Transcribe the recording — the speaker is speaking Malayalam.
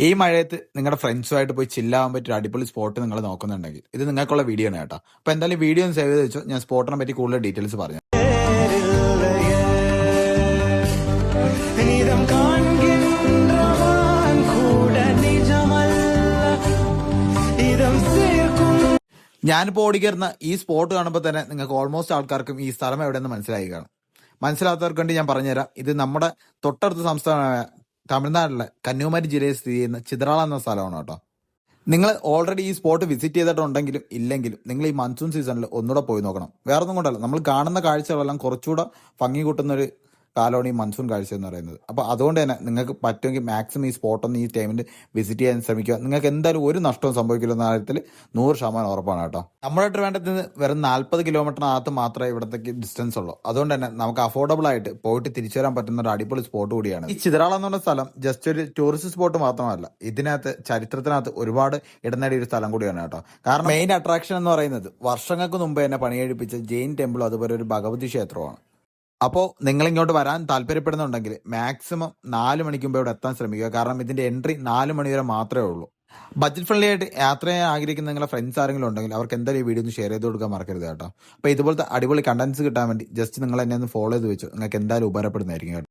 ഈ മഴയത്ത് നിങ്ങളുടെ ഫ്രണ്ട്സുമായിട്ട് പോയി ചില്ലാവാൻ പറ്റിയ അടിപൊളി സ്പോട്ട് നിങ്ങൾ നോക്കുന്നുണ്ടെങ്കിൽ ഇത് നിങ്ങൾക്കുള്ള വീഡിയോ ആണ് കേട്ടോ. അപ്പോൾ എന്തായാലും വീഡിയോ ഒന്ന് സേവ് ചെയ്ത് വെച്ചോ. ഞാൻ സ്പോട്ടിനെ പറ്റി കൂടുതൽ ഡീറ്റെയിൽസ് പറഞ്ഞു. ഞാനിപ്പോൾ ഓടിക്കരുന്ന ഈ സ്പോട്ട് കാണുമ്പോൾ തന്നെ നിങ്ങൾക്ക് ഓൾമോസ്റ്റ് ആൾക്കാർക്കും ഈ സ്ഥലം എവിടെയെന്ന് മനസ്സിലായി കാണും. മനസ്സിലാത്തവർക്ക് വേണ്ടി ഞാൻ പറഞ്ഞുതരാം. ഇത് നമ്മുടെ തൊട്ടടുത്ത സംസ്ഥാനമായ തമിഴ്നാട്ടിലെ കന്യാകുമാരി ജില്ലയിൽ സ്ഥിതി ചെയ്യുന്ന ചിതറാള എന്ന സ്ഥലമാണ് കേട്ടോ. നിങ്ങൾ ഓൾറെഡി ഈ സ്പോട്ട് വിസിറ്റ് ചെയ്തിട്ടുണ്ടെങ്കിലും ഇല്ലെങ്കിലും നിങ്ങൾ ഈ മൺസൂൺ സീസണിൽ ഒന്നുകൂടെ പോയി നോക്കണം. വേറെ ഒന്നും കൊണ്ടല്ല, നമ്മൾ കാണുന്ന കാഴ്ചകളെല്ലാം കുറച്ചുകൂടെ ഭംഗി കൂട്ടുന്ന ഒരു കാലമാണ് ഈ മൺസൂൺ കാഴ്ച എന്ന് പറയുന്നത്. അപ്പോൾ അതുകൊണ്ട് തന്നെ നിങ്ങൾക്ക് പറ്റുമെങ്കിൽ മാക്സിമം ഈ സ്പോട്ടൊന്ന് ഈ ടൈമിൽ വിസിറ്റ് ചെയ്യാൻ ശ്രമിക്കുക. നിങ്ങൾക്ക് എന്തായാലും ഒരു നഷ്ടവും സംഭവിക്കില്ലെന്ന കാര്യത്തിൽ 100% ഉറപ്പാണ് കേട്ടോ. നമ്മുടെ ട്രിവാൻഡ്രത്തിൽ നിന്ന് വെറും 40 കിലോമീറ്ററിനകത്ത് മാത്രമേ ഇവിടത്തേക്ക് ഡിസ്റ്റൻസ് ഉള്ളൂ. അതുകൊണ്ട് തന്നെ നമുക്ക് അഫോർഡബിൾ ആയിട്ട് പോയിട്ട് തിരിച്ചു വരാൻ പറ്റുന്ന ഒരു അടിപൊളി സ്പോട്ട് കൂടിയാണ് ഈ ചിതറാള എന്ന് പറഞ്ഞ സ്ഥലം. ജസ്റ്റ് ഒരു ടൂറിസ്റ്റ് സ്പോട്ട് മാത്രമല്ല, ഇതിനകത്ത് ചരിത്രത്തിനകത്ത് ഒരുപാട് ഇടം നേടിയ ഒരു സ്ഥലം കൂടിയാണ് കേട്ടോ. കാരണം മെയിൻ അട്രാക്ഷൻ എന്ന് പറയുന്നത് വർഷങ്ങൾക്ക് മുമ്പ് തന്നെ പണിയെടുപ്പിച്ച ജെയിൻ ടെമ്പിളും അതുപോലെ ഒരു ഭഗവതി ക്ഷേത്രമാണ്. അപ്പോൾ നിങ്ങൾ ഇങ്ങോട്ട് വരാൻ താല്പര്യപ്പെടുന്നുണ്ടെങ്കിൽ മാക്സിമം 4 മണിക്ക് മുമ്പ് ഇവിടെ എത്താൻ ശ്രമിക്കുക. കാരണം ഇതിന്റെ എൻട്രി 4 മണി വരെ മാത്രമേ ഉള്ളൂ. ബഡ്ജറ്റ് ഫ്രണ്ട്ലി ആയിട്ട് യാത്ര ചെയ്യാൻ ആഗ്രഹിക്കുന്ന നിങ്ങളുടെ ഫ്രണ്ട്സ് ആരെങ്കിലും ഉണ്ടെങ്കിൽ അവർക്ക് എന്തായാലും ഈ വീഡിയോ ഒന്ന് ഷെയർ ചെയ്ത് കൊടുക്കാൻ മറക്കരുത് കേട്ടോ. അപ്പോൾ ഇതുപോലത്തെ അടിപൊളി കണ്ടന്റ്സ് കിട്ടാൻ വേണ്ടി ജസ്റ്റ് നിങ്ങൾ എന്നെ ഒന്ന് ഫോളോ ചെയ്ത് വെച്ചു. നിങ്ങൾക്ക് എന്തായാലും ഉപകാരപ്പെടുന്നതായിരിക്കും കേട്ടോ.